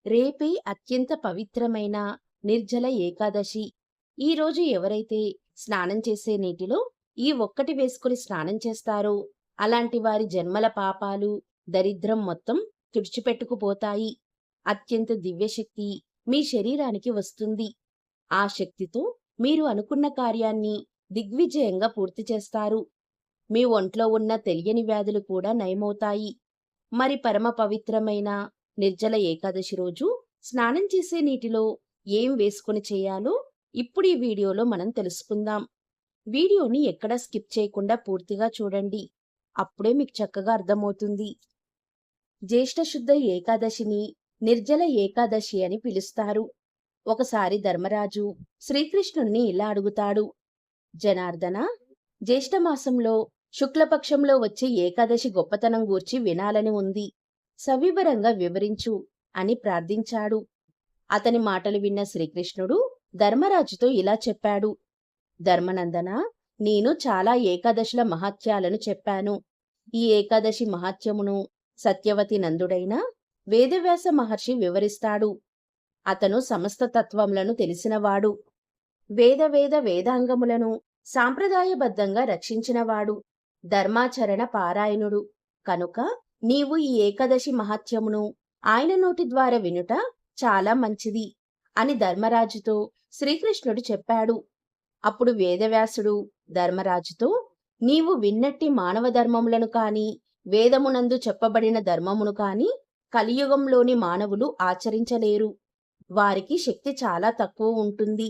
రేపే అత్యంత పవిత్రమైన నిర్జల ఏకాదశి. ఈరోజు ఎవరైతే స్నానం చేసే నీటిలో ఈ ఒక్కటి వేసుకుని స్నానం చేస్తారో, అలాంటి వారి జన్మల పాపాలు, దరిద్రం మొత్తం తుడిచిపెట్టుకుపోతాయి. అత్యంత దివ్యశక్తి మీ శరీరానికి వస్తుంది. ఆ శక్తితో మీరు అనుకున్న కార్యాన్ని దిగ్విజయంగా పూర్తి చేస్తారు. మీ ఒంట్లో ఉన్న తెలియని వ్యాధులు కూడా నయమవుతాయి. మరి పరమ పవిత్రమైన నిర్జల ఏకాదశి రోజు స్నానం చేసే నీటిలో ఏం వేసుకొని చేయాలో ఇప్పుడు ఈ వీడియోలో మనం తెలుసుకుందాం. వీడియోని ఎక్కడా స్కిప్ చేయకుండా పూర్తిగా చూడండి. అప్పుడే మీకు చక్కగా అర్థమవుతుంది. జ్యేష్ఠ శుద్ధ ఏకాదశిని నిర్జల ఏకాదశి అని పిలుస్తారు. ఒకసారి ధర్మరాజు శ్రీకృష్ణుణ్ణి ఇలా అడుగుతాడు. జనార్దన, జ్యేష్ఠమాసంలో శుక్లపక్షంలో వచ్చే ఏకాదశి గొప్పతనం గూర్చి వినాలని ఉంది. సవివరంగా వివరించు అని ప్రార్థించాడు. అతని మాటలు విన్న శ్రీకృష్ణుడు ధర్మరాజుతో ఇలా చెప్పాడు. ధర్మనందన, నేను చాలా ఏకాదశుల మహాత్యాలను చెప్పాను. ఈ ఏకాదశి మహాత్యమును సత్యవతి నందుడైన వేదవ్యాస మహర్షి వివరిస్తాడు. అతను సమస్త తత్వములను తెలిసినవాడు. వేదాంగములను సాంప్రదాయబద్ధంగా రక్షించినవాడు. ధర్మాచరణ పారాయణుడు. కనుక నీవు ఈ ఏకాదశి మహాత్యమును ఆయన నోటి ద్వారా వినుట చాలా మంచిది అని ధర్మరాజుతో శ్రీకృష్ణుడు చెప్పాడు. అప్పుడు వేదవ్యాసుడు ధర్మరాజుతో, నీవు విన్నట్టి మానవ ధర్మములను కాని, వేదమునందు చెప్పబడిన ధర్మమును కాని కలియుగంలోని మానవులు ఆచరించలేరు. వారికి శక్తి చాలా తక్కువ ఉంటుంది.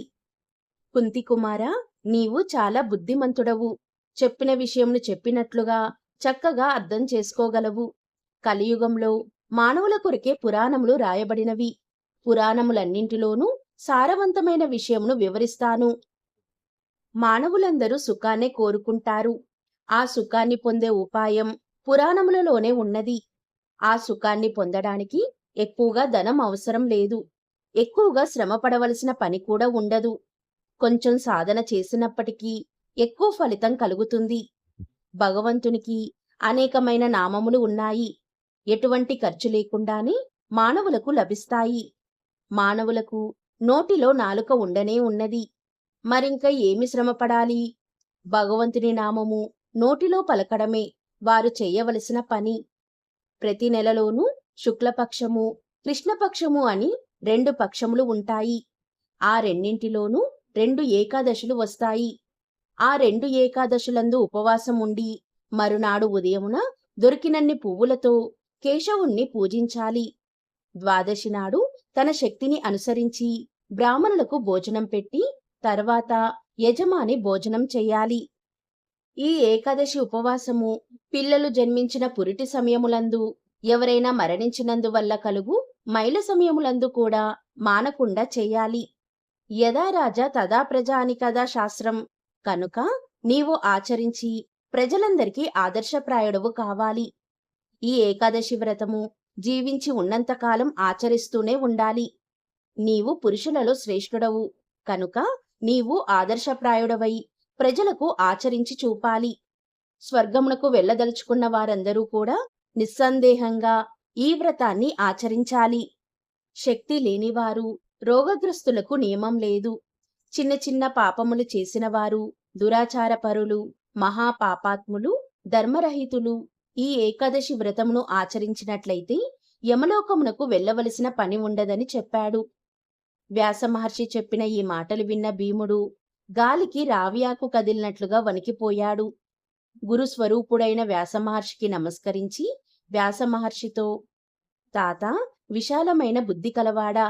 కుంతికుమారా, నీవు చాలా బుద్ధిమంతుడవు. చెప్పిన విషయంను చెప్పినట్లుగా చక్కగా అర్థం చేసుకోగలవు. కలియుగంలో మానవుల కొరకే పురాణములు రాయబడినవి. పురాణములన్నింటిలోనూ సారవంతమైన విషయమును వివరిస్తాను. మానవులందరూ సుఖాన్నే కోరుకుంటారు. ఆ సుఖాన్ని పొందే ఉపాయం పురాణములలోనే ఉన్నది. ఆ సుఖాన్ని పొందడానికి ఎక్కువగా ధనం అవసరం లేదు. ఎక్కువగా శ్రమ పడవలసిన పని కూడా ఉండదు. కొంచెం సాధన చేసినప్పటికీ ఎక్కువ ఫలితం కలుగుతుంది. భగవంతునికి అనేకమైన నామములు ఉన్నాయి. ఎటువంటి ఖర్చు లేకుండానే మానవులకు లభిస్తాయి. మానవులకు నోటిలో నాలుక ఉండనే ఉన్నది. మరింక ఏమి శ్రమ పడాలి? భగవంతుని నామము నోటిలో పలకడమే వారు చేయవలసిన పని. ప్రతి నెలలోనూ శుక్లపక్షము, కృష్ణపక్షము అని 2 పక్షములు ఉంటాయి. ఆ రెండింటిలోనూ 2 ఏకాదశులు వస్తాయి. ఆ 2 ఏకాదశులందు ఉపవాసం ఉండి మరునాడు ఉదయమున దొరికినన్ని పువ్వులతో కేశవుణ్ణి పూజించాలి. ద్వాదశి నాడు తన శక్తిని అనుసరించి బ్రాహ్మణులకు భోజనం పెట్టి తర్వాత యజమాని భోజనం చెయ్యాలి. ఈ ఏకాదశి ఉపవాసము పిల్లలు జన్మించిన పురిటి సమయములందు, ఎవరైనా మరణించినందువల్ల కలుగు మైల సమయములందు కూడా మానకుండా చెయ్యాలి. యదా రాజా తదా ప్రజ అని కదా శాస్త్రం. కనుక నీవు ఆచరించి ప్రజలందరికీ ఆదర్శప్రాయుడవు కావాలి. ఈ ఏకాదశి వ్రతము జీవించి ఉన్నంతకాలం ఆచరిస్తూనే ఉండాలి. నీవు పురుషులలో శ్రేష్ఠుడవు. కనుక నీవు ఆదర్శప్రాయుడవై ప్రజలకు ఆచరించి చూపాలి. స్వర్గమునకు వెళ్ళదలుచుకున్న వారందరూ కూడా నిస్సందేహంగా ఈ వ్రతాన్ని ఆచరించాలి. శక్తి లేనివారు, రోగగ్రస్తులకు నియమం లేదు. చిన్న చిన్న పాపములు చేసినవారు, దురాచారపరులు, మహాపాపాత్ములు, ధర్మరహితులు ఈ ఏకాదశి వ్రతమును ఆచరించినట్లయితే యమలోకమునకు వెళ్ళవలసిన పని ఉండదని చెప్పాడు. వ్యాసమహర్షి చెప్పిన ఈ మాటలు విన్న భీముడు గాలికి రావియాకు కదిలినట్లుగా వణికిపోయాడు. గురుస్వరూపుడైన వ్యాసమహర్షికి నమస్కరించి వ్యాసమహర్షితో, తాత, విశాలమైన బుద్ధి కలవాడా,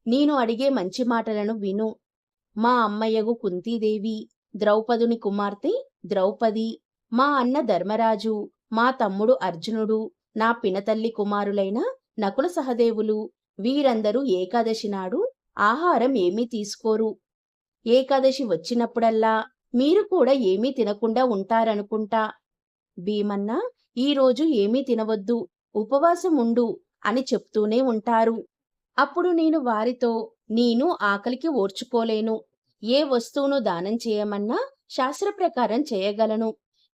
నేను అడిగే మంచి మాటలను విను. మా అమ్మయ్యగు కుంతీదేవి, ద్రౌపదుని కుమార్తె ద్రౌపది, మా అన్న ధర్మరాజు, మా తమ్ముడు అర్జునుడు, నా పినతల్లి కుమారులైన నకుల సహదేవులు వీరందరూ ఏకాదశి నాడు ఆహారం ఏమీ తీసుకోరు. ఏకాదశి వచ్చినప్పుడల్లా మీరు కూడా ఏమీ తినకుండా ఉంటారనుకుంటా. భీమన్న, ఈరోజు ఏమీ తినవద్దు, ఉపవాసం ఉండు అని చెప్తూనే ఉంటారు. అప్పుడు నేను వారితో, నేను ఆకలికి ఓర్చుకోలేను. ఏ వస్తువును దానం చేయమన్నా శాస్త్ర ప్రకారం చేయగలను.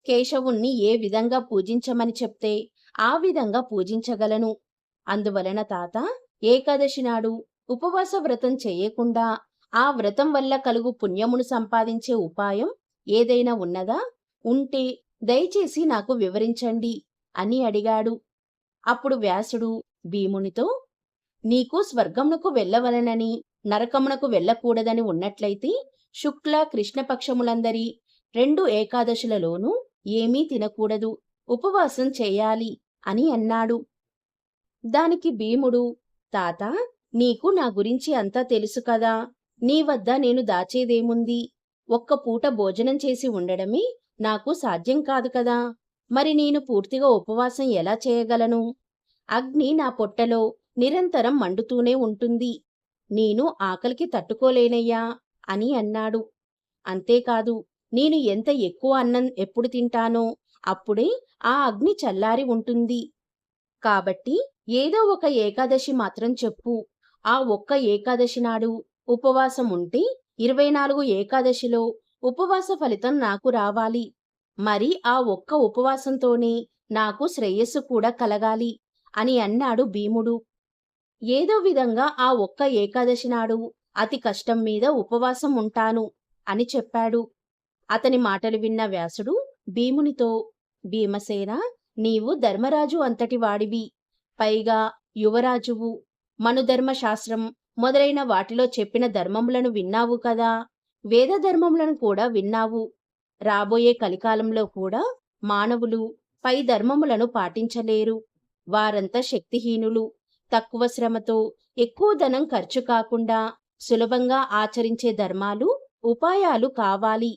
కేశవుణ్ణి ఏ విధంగా పూజించమని చెప్తే ఆ విధంగా పూజించగలను. అందువలన తాత, ఏకాదశి నాడు ఉపవాస వ్రతం చేయకుండా ఆ వ్రతం వల్ల కలుగు పుణ్యమును సంపాదించే ఉపాయం ఏదైనా ఉన్నదా? ఉంటే దయచేసి నాకు వివరించండి అని అడిగాడు. అప్పుడు వ్యాసుడు భీమునితో, నీకు స్వర్గమునకు వెళ్ళవలెనని, నరకమునకు వెళ్ళకూడదని ఉన్నట్లయితే శుక్ల కృష్ణపక్షములందరి 2 ఏకాదశులలోనూ ఏమీ తినకూడదు, ఉపవాసం చేయాలి అని అన్నాడు. దానికి భీముడు, తాతా, నీకు నా గురించి అంతా తెలుసు కదా. నీ వద్ద నేను దాచేదేముంది? ఒక్క పూట భోజనం చేసి ఉండడమే నాకు సాధ్యం కాదు కదా. మరి నేను పూర్తిగా ఉపవాసం ఎలా చేయగలను? అగ్ని నా పొట్టలో నిరంతరం మండుతూనే ఉంటుంది. నేను ఆకలికి తట్టుకోలేనయ్యా అని అన్నాడు. అంతేకాదు, నేను ఎంత ఎక్కువ అన్నం ఎప్పుడు తింటానో అప్పుడే ఆ అగ్ని చల్లారి ఉంటుంది. కాబట్టి ఏదో ఒక ఏకాదశి మాత్రం చెప్పు. ఆ ఒక్క ఏకాదశి నాడు ఉపవాసం ఉంటే 24 ఏకాదశిలో ఉపవాస ఫలితం నాకు రావాలి. మరి ఆ ఒక్క ఉపవాసంతోనే నాకు శ్రేయస్సు కూడా కలగాలి అని అన్నాడు భీముడు. ఏదో విధంగా ఆ ఒక్క ఏకాదశి నాడు అతి కష్టం మీద ఉపవాసం ఉంటాను అని చెప్పాడు. అతని మాటలు విన్న వ్యాసుడు భీమునితో, భీమసేన, నీవు ధర్మరాజు అంతటి వాడివి, పైగా యువరాజువు. మనుధర్మ శాస్త్రం మొదలైన వాటిలో చెప్పిన ధర్మములను విన్నావు కదా. వేద ధర్మములను కూడా విన్నావు. రాబోయే కలికాలంలో కూడా మానవులు పై ధర్మములను పాటించలేరు. వారంతా శక్తిహీనులు. తక్కువ శ్రమతో ఎక్కువ ధనం ఖర్చు కాకుండా సులభంగా ఆచరించే ధర్మాలు, ఉపాయాలు కావాలి.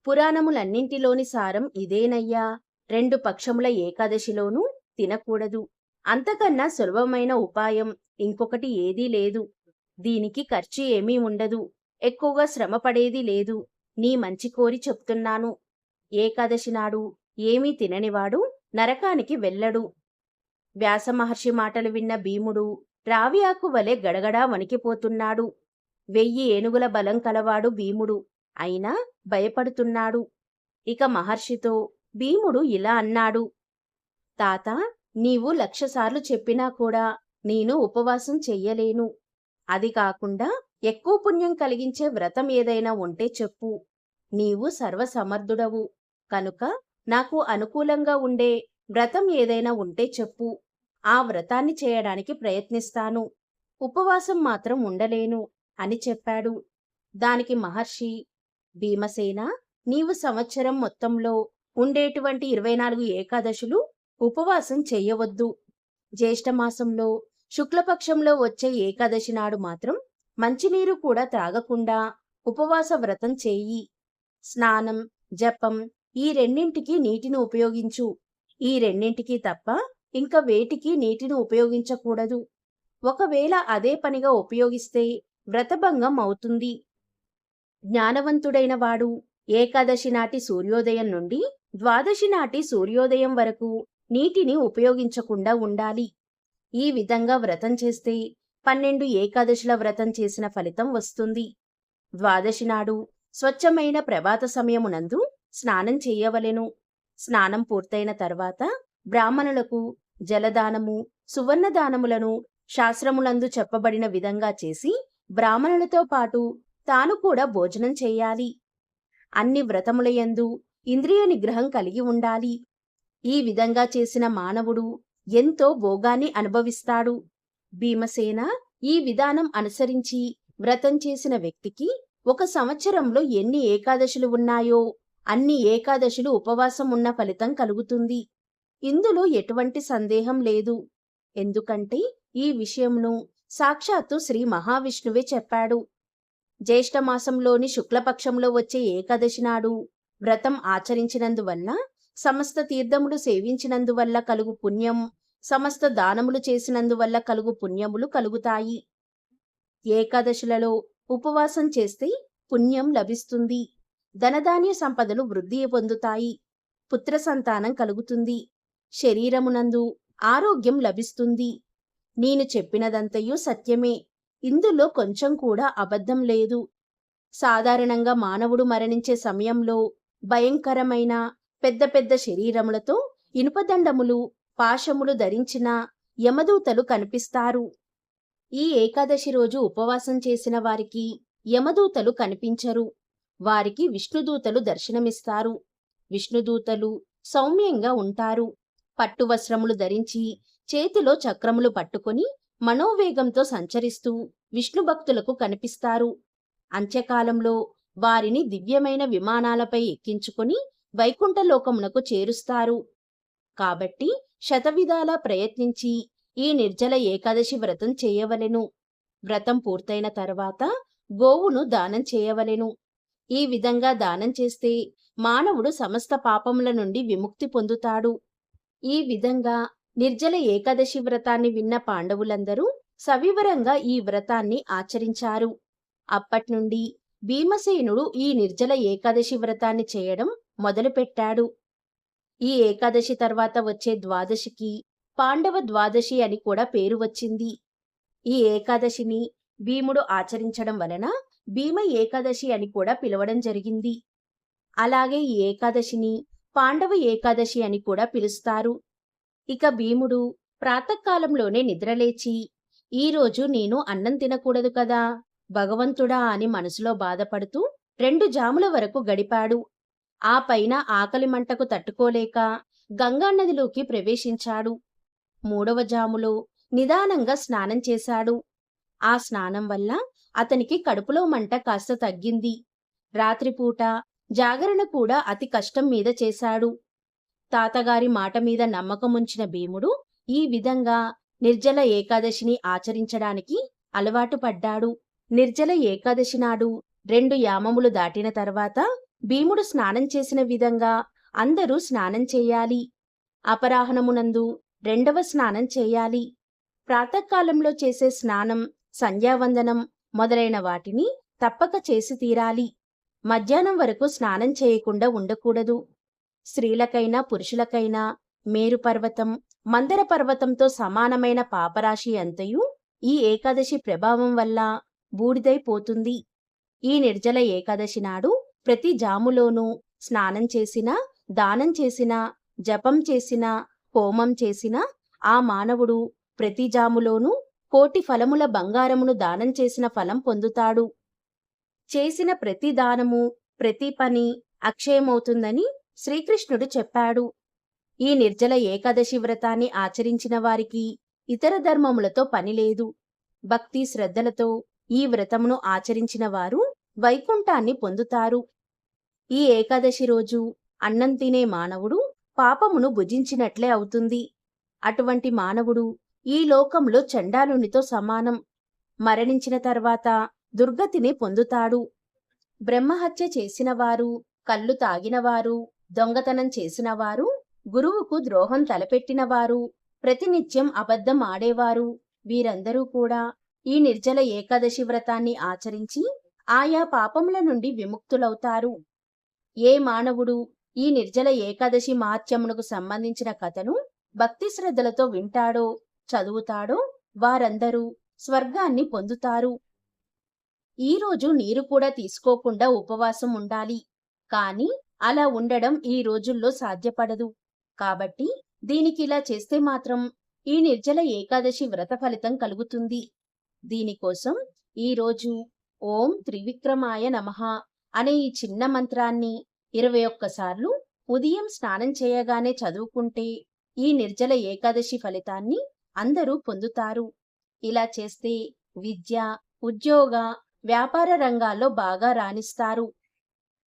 పురాణములన్నింటిలోని సారం ఇదేనయ్యా. 2 పక్షముల ఏకాదశిలోనూ తినకూడదు. అంతకన్నా సులభమైన ఉపాయం ఇంకొకటి ఏదీ లేదు. దీనికి ఖర్చు ఏమీ ఉండదు. ఎక్కువగా శ్రమ పడేది లేదు. నీ మంచి కోరి చెప్తున్నాను. ఏకాదశి నాడు ఏమీ తిననివాడు నరకానికి వెళ్ళడు. వ్యాసమహర్షి మాటలు విన్న భీముడు రావి ఆకు వలె గడగడా వణికిపోతున్నాడు. 1000 ఏనుగుల బలం కలవాడు భీముడు. అయినా భయపడుతున్నాడు. ఇక మహర్షితో భీముడు ఇలా అన్నాడు. తాత, నీవు 1,00,000 సార్లు చెప్పినా కూడా నేను ఉపవాసం చెయ్యలేను. అది కాకుండా ఎక్కువ పుణ్యం కలిగించే వ్రతం ఏదైనా ఉంటే చెప్పు. నీవు సర్వసమర్థుడవు కనుక నాకు అనుకూలంగా ఉండే వ్రతం ఏదైనా ఉంటే చెప్పు. ఆ వ్రతాన్ని చేయడానికి ప్రయత్నిస్తాను. ఉపవాసం మాత్రం ఉండలేను అని చెప్పాడు. దానికి మహర్షి, భీమసేన, నీవు సంవత్సరం మొత్తంలో ఉండేటువంటి 24 ఏకాదశులు ఉపవాసం చెయ్యవద్దు. జ్యేష్ఠమాసంలో శుక్లపక్షంలో వచ్చే ఏకాదశి నాడు మాత్రం మంచినీరు కూడా త్రాగకుండా ఉపవాస వ్రతం చేయి. స్నానం, జపం ఈ రెండింటికి నీటిని ఉపయోగించు. ఈ రెండింటికి తప్ప ఇంకా వేటికి నీటిని ఉపయోగించకూడదు. ఒకవేళ అదే పనిగా ఉపయోగిస్తే వ్రతభంగం అవుతుంది. జ్ఞానవంతుడైన వాడు ఏకాదశి నాటి సూర్యోదయం నుండి ద్వాదశి నాటి సూర్యోదయం వరకు నీటిని ఉపయోగించకుండా ఉండాలి. ఈ విధంగా వ్రతం చేస్తే 12 ఏకాదశుల వ్రతం చేసిన ఫలితం వస్తుంది. ద్వాదశి నాడు స్వచ్ఛమైన ప్రభాత సమయమునందు స్నానం చేయవలెను. స్నానం పూర్తయిన తర్వాత బ్రాహ్మణులకు జలదానము, సువర్ణదానములను శాస్త్రములందు చెప్పబడిన విధంగా చేసి బ్రాహ్మణులతో పాటు తాను కూడా భోజనం చేయాలి. అన్ని వ్రతములయందు ఇంద్రియ నిగ్రహం కలిగి ఉండాలి. ఈ విధంగా చేసిన మానవుడు ఎంతో భోగాన్ని అనుభవిస్తాడు. భీమసేన, ఈ విధానం అనుసరించి వ్రతం చేసిన వ్యక్తికి 1 సంవత్సరంలో ఎన్ని ఏకాదశులు ఉన్నాయో అన్ని ఏకాదశులు ఉపవాసం ఉన్న ఫలితం కలుగుతుంది. ఇందులో ఎటువంటి సందేహం లేదు. ఎందుకంటే ఈ విషయంను సాక్షాత్తు శ్రీ మహావిష్ణువే చెప్పాడు. జ్యేష్ఠమాసంలోని శుక్లపక్షంలో వచ్చే ఏకాదశి నాడు వ్రతం ఆచరించినందువల్ల, సమస్త తీర్థములు సేవించినందువల్ల కలుగు పుణ్యం, సమస్త దానములు చేసినందువల్ల కలుగు పుణ్యములు కలుగుతాయి. ఏకాదశులలో ఉపవాసం చేస్తే పుణ్యం లభిస్తుంది. ధనధాన్య సంపదలు వృద్ధి పొందుతాయి. పుత్ర సంతానం కలుగుతుంది. శరీరమునందు ఆరోగ్యం లభిస్తుంది. నేను చెప్పినదంతయు సత్యమే. ఇందులో కొంచెం కూడా అబద్ధం లేదు. సాధారణంగా మానవుడు మరణించే సమయంలో భయంకరమైన పెద్ద పెద్ద శరీరములతో ఇనుపదండములు, పాశములు ధరించిన యమదూతలు కనిపిస్తారు. ఈ ఏకాదశి రోజు ఉపవాసం చేసిన వారికి యమదూతలు కనిపించరు. వారికి విష్ణుదూతలు దర్శనమిస్తారు. విష్ణుదూతలు సౌమ్యంగా ఉంటారు. పట్టు వస్త్రములు ధరించి చేతిలో చక్రములు పట్టుకొని మనోవేగంతో సంచరిస్తూ విష్ణు భక్తులకు కనిపిస్తారు. అంత్యకాలంలో వారిని దివ్యమైన విమానాలపై ఎక్కించుకొని వైకుంఠలోకమునకు చేరుస్తారు. కాబట్టి శతవిధాలా ప్రయత్నించి ఈ నిర్జల ఏకాదశి వ్రతం చేయవలెను. వ్రతం పూర్తయిన తర్వాత గోవును దానం చేయవలెను. ఈ విధంగా దానం చేస్తే మానవుడు సమస్త పాపముల నుండి విముక్తి పొందుతాడు. ఈ విధంగా నిర్జల ఏకాదశి వ్రతాన్ని విన్న పాండవులందరూ సవివరంగా ఈ వ్రతాన్ని ఆచరించారు. అప్పట్నుండి భీమసేనుడు ఈ నిర్జల ఏకాదశి వ్రతాన్ని చేయడం మొదలుపెట్టాడు. ఈ ఏకాదశి తర్వాత వచ్చే ద్వాదశికి పాండవ ద్వాదశి అని కూడా పేరు వచ్చింది. ఈ ఏకాదశిని భీముడు ఆచరించడం వలన భీమ ఏకాదశి అని కూడా పిలవడం జరిగింది. అలాగే ఈ ఏకాదశిని పాండవ ఏకాదశి అని కూడా పిలుస్తారు. ఇక భీముడు ప్రాతకాలంలోనే నిద్రలేచి, ఈరోజు నేను అన్నం తినకూడదు కదా భగవంతుడా అని మనసులో బాధపడుతూ 2 జాముల వరకు గడిపాడు. ఆ పైన ఆకలి మంటకు తట్టుకోలేక గంగానదిలోకి ప్రవేశించాడు. 3వ జాములో నిదానంగా స్నానం చేశాడు. ఆ స్నానం వల్ల అతనికి కడుపులో మంట కాస్త తగ్గింది. రాత్రిపూట జాగరణ కూడా అతి కష్టం మీద చేశాడు. తాతగారి మాట మీద నమ్మకముంచిన భీముడు ఈ విధంగా నిర్జల ఏకాదశిని ఆచరించడానికి అలవాటు పడ్డాడు. నిర్జల ఏకాదశి నాడు 2 యామములు దాటిన తర్వాత భీముడు స్నానం చేసిన విధంగా అందరూ స్నానం చేయాలి. అపరాహ్నమునందు 2వ స్నానం చేయాలి. ప్రాతకాలంలో చేసే స్నానం, సంధ్యావందనం మొదలైన వాటిని తప్పక చేసి తీరాలి. మధ్యాహ్నం వరకు స్నానం చేయకుండా ఉండకూడదు. స్త్రీలకైనా పురుషులకైనా మేరు పర్వతం, మందర పర్వతంతో సమానమైన పాపరాశి అంతయు ఈ ఏకాదశి ప్రభావం వల్ల బూడిదైపోతుంది. ఈ నిర్జల ఏకాదశి నాడు ప్రతి జాములోనూ స్నానం చేసినా, దానం చేసినా, జపం చేసినా, హోమం చేసినా ఆ మానవుడు ప్రతి జాములోనూ 1,000,000 ఫలముల బంగారమును దానం చేసిన ఫలం పొందుతాడు. చేసిన ప్రతి దానము, ప్రతి పని అక్షయమవుతుందని శ్రీకృష్ణుడు చెప్పాడు. ఈ నిర్జల ఏకాదశి వ్రతాన్ని ఆచరించిన వారికి ఇతర ధర్మములతో పనిలేదు. భక్తి శ్రద్ధలతో ఈ వ్రతమును ఆచరించిన వారు వైకుంఠాన్ని పొందుతారు. ఈ ఏకాదశి రోజు అన్నం తినే మానవుడు పాపమును భుజించినట్లే అవుతుంది. అటువంటి మానవుడు ఈ లోకంలో చండాలునితో సమానం. మరణించిన తర్వాత దుర్గతిని పొందుతాడు. బ్రహ్మహత్య చేసినవారు, కళ్ళు తాగినవారు, దొంగతనం చేసినవారు, గురువుకు ద్రోహం తలపెట్టినవారు, ప్రతినిత్యం అబద్ధం ఆడేవారు, వీరందరూ కూడా ఈ నిర్జల ఏకాదశి వ్రతాన్ని ఆచరించి ఆయా పాపముల నుండి విముక్తులవుతారు. ఏ మానవుడు ఈ నిర్జల ఏకాదశి మహాత్మ్యమునకు సంబంధించిన కథను భక్తి శ్రద్ధలతో వింటాడో, చదువుతాడో వారందరూ స్వర్గాన్ని పొందుతారు. ఈరోజు నీరు కూడా తీసుకోకుండా ఉపవాసం ఉండాలి. కానీ అలా ఉండడం ఈ రోజుల్లో సాధ్యపడదు. కాబట్టి దీనికిలా చేస్తే మాత్రం ఈ నిర్జల ఏకాదశి వ్రత ఫలితం కలుగుతుంది. దీనికోసం ఈరోజు ఓం త్రివిక్రమాయ నమః అనే ఈ చిన్న మంత్రాన్ని 21 సార్లు ఉదయం స్నానం చేయగానే చదువుకుంటే ఈ నిర్జల ఏకాదశి ఫలితాన్ని అందరూ పొందుతారు. ఇలా చేస్తే విద్య, ఉద్యోగ, వ్యాపార రంగాల్లో బాగా రాణిస్తారు.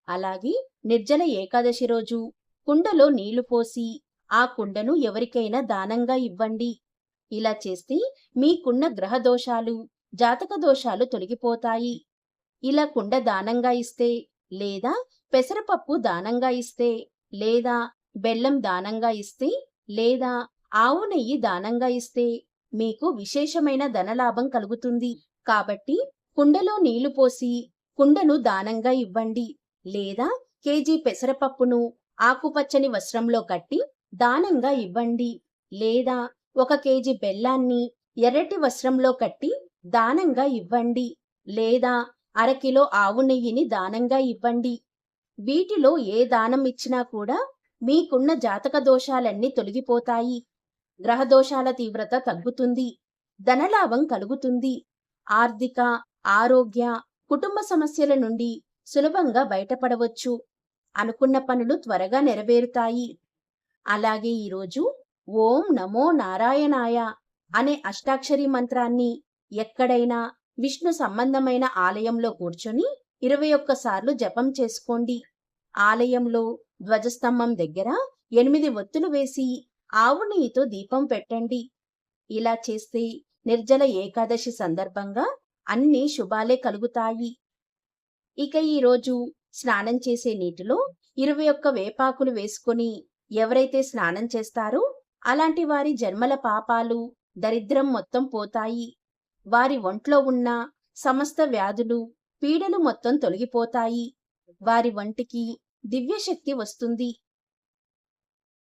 అలాగే నిర్జల ఏకాదశి రోజు కుండలో నీళ్లు పోసి ఆ కుండను ఎవరికైనా దానంగా ఇవ్వండి. ఇలా చేస్తే మీకున్న గ్రహ దోషాలు, జాతక దోషాలు తొలగిపోతాయి. ఇలా కుండ దానంగా ఇస్తే, లేదా పెసరపప్పు దానంగా ఇస్తే, లేదా బెల్లం దానంగా ఇస్తే, లేదా ఆవు నెయ్యి దానంగా ఇస్తే మీకు విశేషమైన ధనలాభం కలుగుతుంది. కాబట్టి కుండలో నీళ్లు పోసి కుండను దానంగా ఇవ్వండి. లేదా కేజీ పెసరపప్పును ఆకుపచ్చని వస్త్రంలో కట్టి దానంగా ఇవ్వండి. లేదా 1 కేజీ బెల్లాన్ని ఎర్రటి వస్త్రంలో కట్టి దానంగా ఇవ్వండి. లేదా అరకిలో ఆవు నెయ్యిని దానంగా ఇవ్వండి. వీటిలో ఏ దానం ఇచ్చినా కూడా మీకున్న జాతక దోషాలన్నీ తొలగిపోతాయి. గ్రహదోషాల తీవ్రత తగ్గుతుంది. ధనలాభం కలుగుతుంది. ఆర్థిక, ఆరోగ్య, కుటుంబ సమస్యల నుండి సులభంగా బయటపడవచ్చు. అనుకున్న పనులు త్వరగా నెరవేరుతాయి. అలాగే ఈరోజు ఓం నమో నారాయణాయ అనే అష్టాక్షరి మంత్రాన్ని ఎక్కడైనా విష్ణు సంబంధమైన ఆలయంలో కూర్చొని 21 సార్లు జపం చేసుకోండి. ఆలయంలో ధ్వజస్తంభం దగ్గర 8 ఒత్తులు వేసి ఆవు నెయ్యితో దీపం పెట్టండి. ఇలా చేస్తే నిర్జల ఏకాదశి సందర్భంగా అన్ని శుభాలే కలుగుతాయి. ఇక ఈరోజు స్నానం చేసే నీటిలో 21 వేపాకులు వేసుకొని ఎవరైతే స్నానం చేస్తారో అలాంటి వారి జన్మల పాపాలు, దరిద్రం మొత్తం పోతాయి. వారి ఒంట్లో ఉన్న సమస్త వ్యాధులు, పీడలు మొత్తం తొలగిపోతాయి. వారి వంటికి దివ్యశక్తి వస్తుంది.